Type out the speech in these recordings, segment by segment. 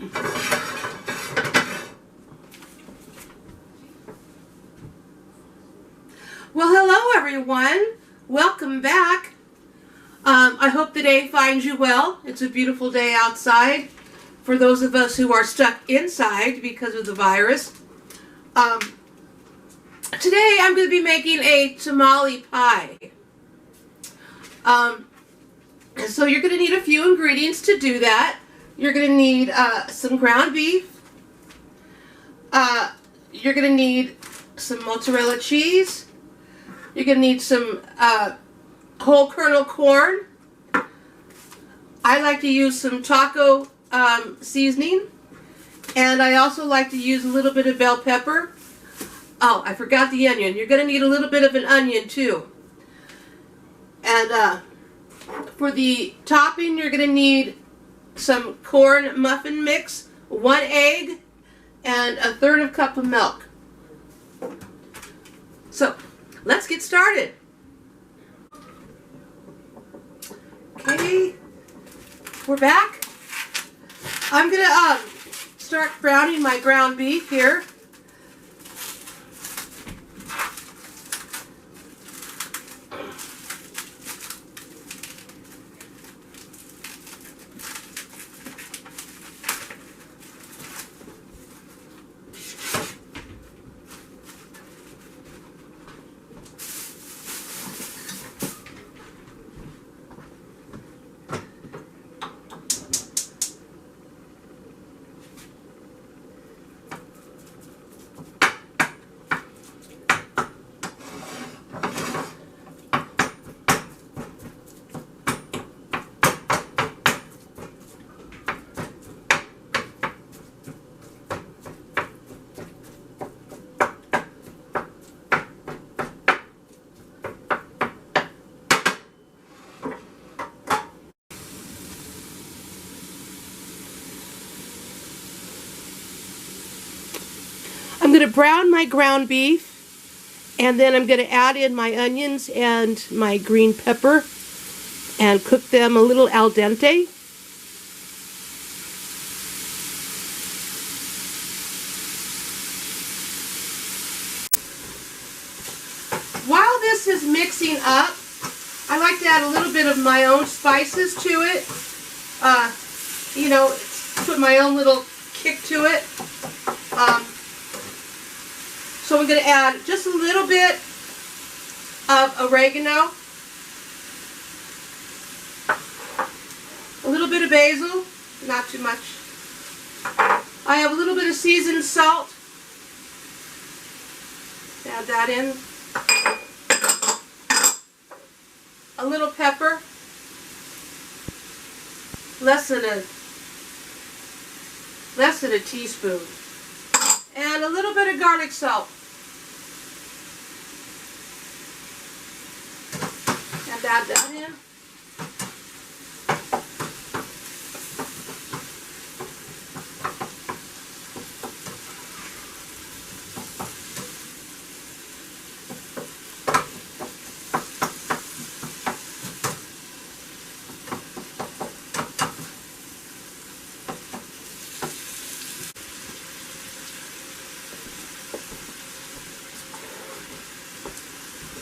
Well, hello everyone. Welcome back. I hope the day finds you well. It's a beautiful day outside for those of us who are stuck inside because of the virus. Today I'm going to be making a tamale pie. So you're going to need a few ingredients to do that. You're going to need some ground beef. You're going to need some mozzarella cheese. You're going to need some whole kernel corn. I like to use some taco seasoning. And I also like to use a little bit of bell pepper. Oh, I forgot the onion. You're going to need a little bit of an onion too. And for the topping, you're going to need some corn muffin mix, 1 egg, and 1/3 cup of milk. So, let's get started. Okay, we're back. I'm going to start browning my ground beef here. I'm going to brown my ground beef, and then I'm going to add in my onions and my green pepper and cook them a little al dente. While this is mixing up, I like to add a little bit of my own spices to it. You know, put my own little kick to it. So I'm going to add just a little bit of oregano, a little bit of basil, not too much. I have a little bit of seasoned salt. Add that in. A little pepper, less than a teaspoon, and a little bit of garlic salt. And add that in.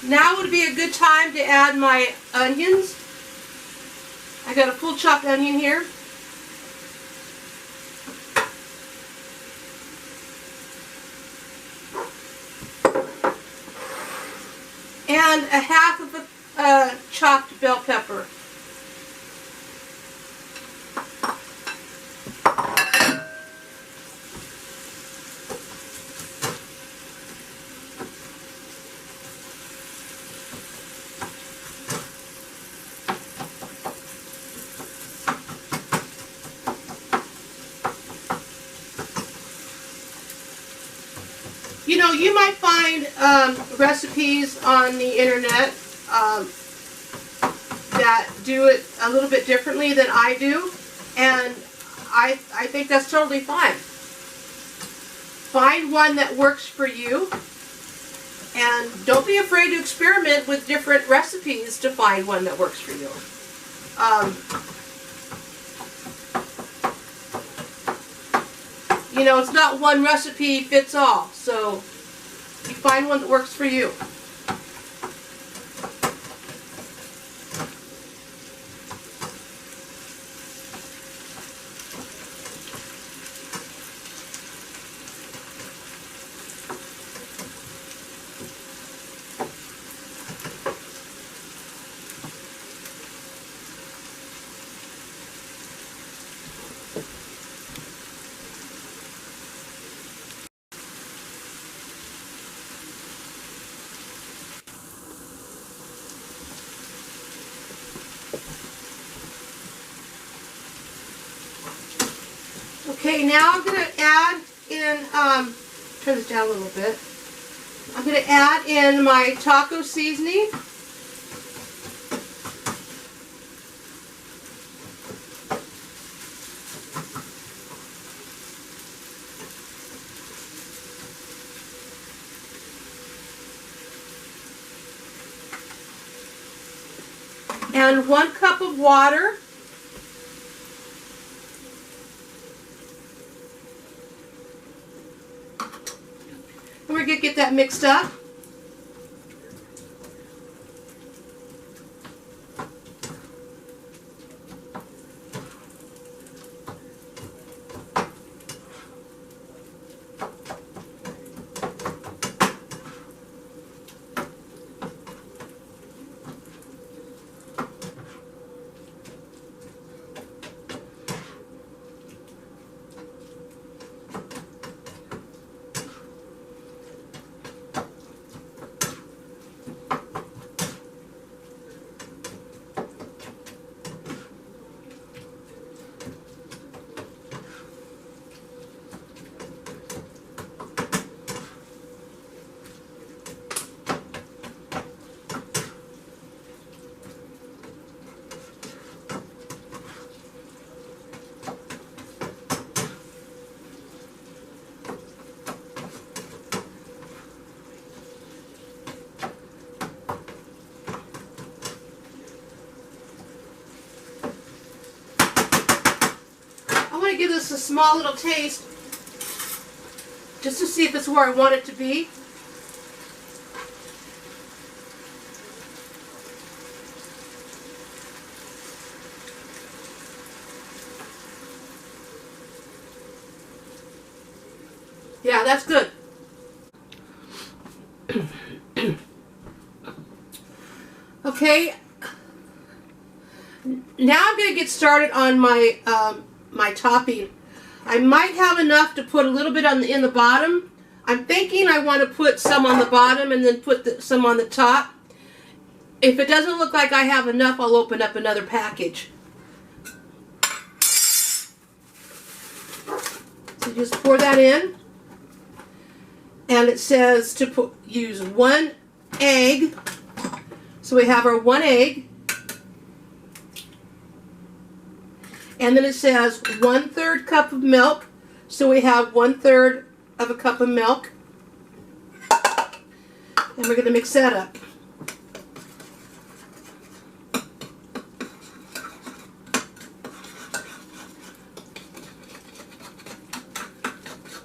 Now would be a good time to add my onions. I got a full chopped onion here. And a half of a chopped bell pepper. You know, you might find recipes on the internet that do it a little bit differently than I do, and I think that's totally fine. Find one that works for you, and don't be afraid to experiment with different recipes to find one that works for you. You know, it's not one recipe fits all, so you find one that works for you. Okay, now I'm going to add in, turn this down a little bit. I'm going to add in my taco seasoning. And 1 cup of water. And we're going to get that mixed up. Give this a small little taste just to see if it's where I want it to be. Yeah, that's good. Okay, now I'm going to get started on my my topping. I might have enough to put a little bit on in the bottom. I'm thinking I want to put some on the bottom and then put some on the top. If it doesn't look like I have enough, I'll open up another package. So just pour that in. And it says to use 1 egg. So we have our 1 egg. And then it says 1/3 cup of milk. So we have 1/3 of a cup of milk. And we're going to mix that up.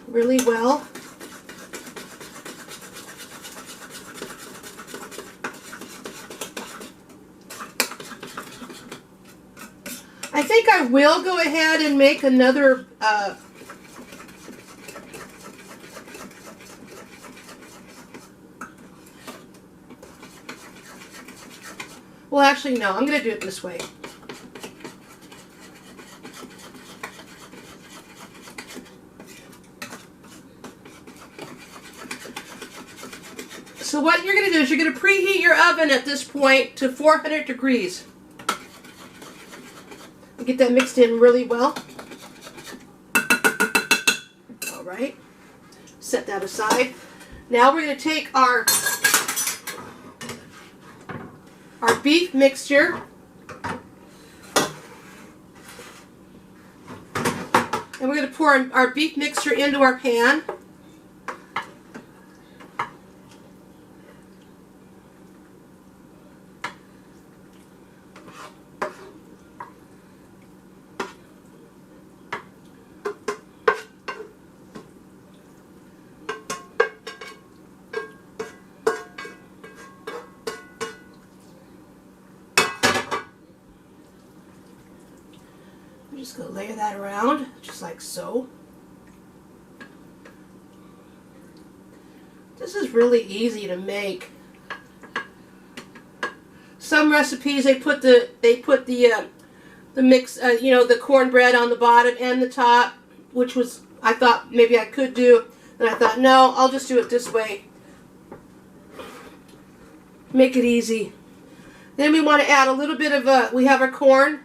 Really well. I think I will go ahead and make another well, actually, no, I'm going to do it this way. So what you're going to do is you're going to preheat your oven at this point to 400 degrees. Get that mixed in really well. All right, set that aside. Now we're going to take our beef mixture and we're going to pour our beef mixture into our pan. I'm just going to layer that around, just like so. This is really easy to make. Some recipes they put the mix, you know, the cornbread on the bottom and the top, which was, I thought maybe I could do, and I thought no, I'll just do it this way. Make it easy. Then we want to add a little bit of we have our corn,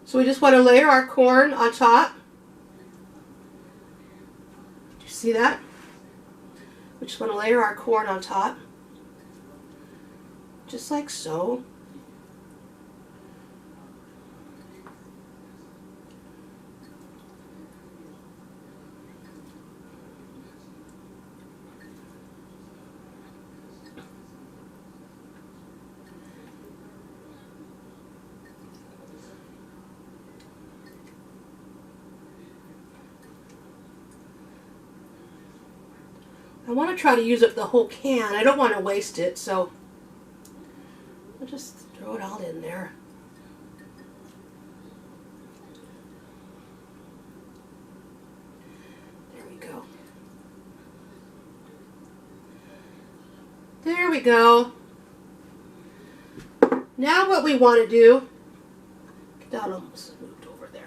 so we just want to layer our corn on top. Do you see that? We just want to layer our corn on top, just like so. I want to try to use up the whole can. I don't want to waste it, so I'll just throw it all in there. There we go. There we go. Now what we want to do, get that almost moved over there.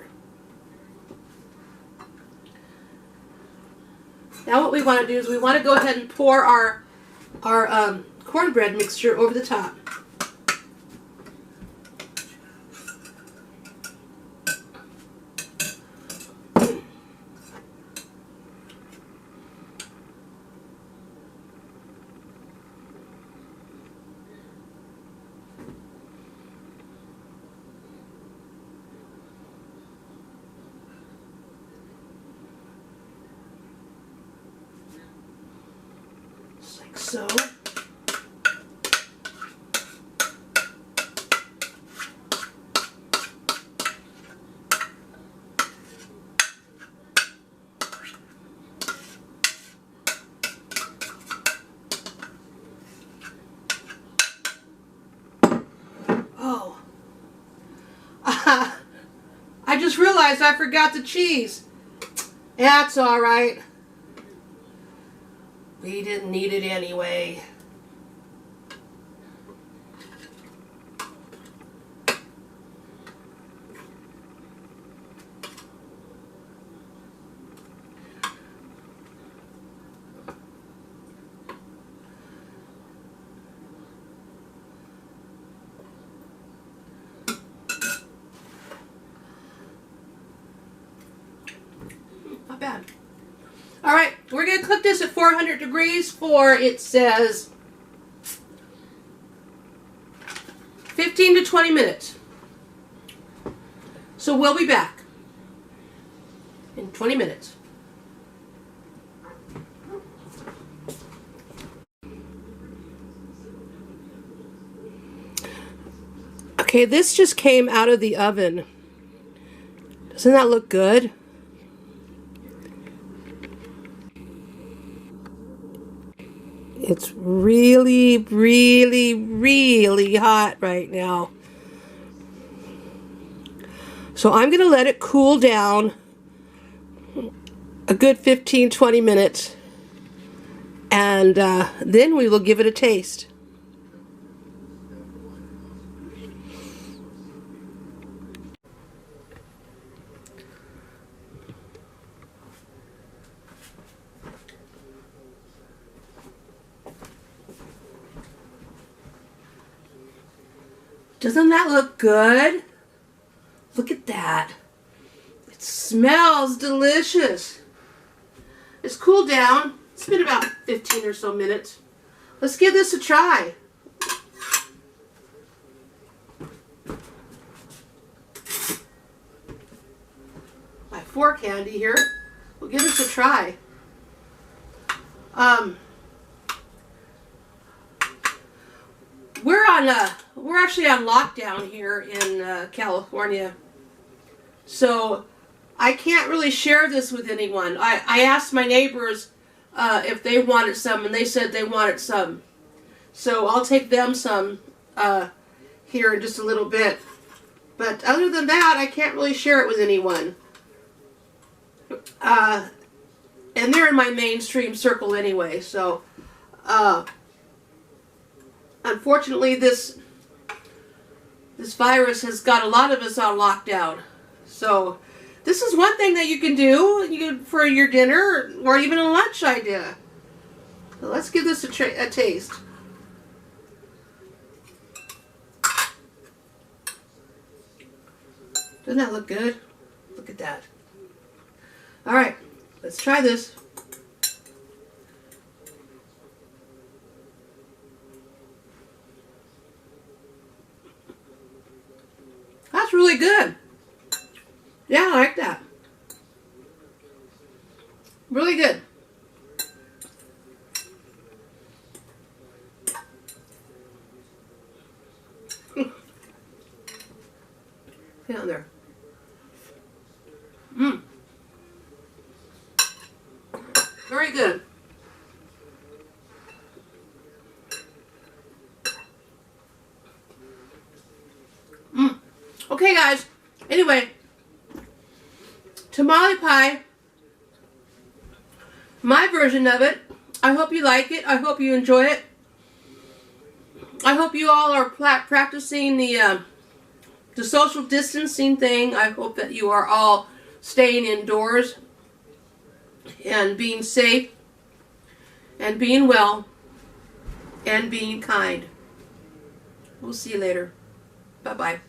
Now what we want to do is we want to go ahead and pour our cornbread mixture over the top. So, oh, I just realized I forgot the cheese. That's all right. We didn't need it anyway. Not bad. All right, we're going to cook this at 400 degrees for, it says, 15 to 20 minutes. So we'll be back in 20 minutes. Okay, this just came out of the oven. Doesn't that look good? It's really, really, really hot right now. So I'm going to let it cool down a good 15-20 minutes, and then we will give it a taste. Doesn't that look good? Look at that. It smells delicious. It's cooled down. It's been about 15 or so minutes. Let's give this a try. My fork handy here. We'll give this a try. We're actually on lockdown here in California, so I can't really share this with anyone. I asked my neighbors if they wanted some, and they said they wanted some. So I'll take them some here in just a little bit. But other than that, I can't really share it with anyone. And they're in my mainstream circle anyway, so unfortunately this virus has got a lot of us on lockdown. So this is one thing that you can do for your dinner or even a lunch idea. So let's give this a taste. Doesn't that look good? Look at that. All right, let's try this. That's really good. Yeah, I like that. Really good. Get on there. Very good. Okay, guys. Anyway, tamale pie. My version of it. I hope you like it. I hope you enjoy it. I hope you all are practicing the social distancing thing. I hope that you are all staying indoors and being safe and being well and being kind. We'll see you later. Bye-bye.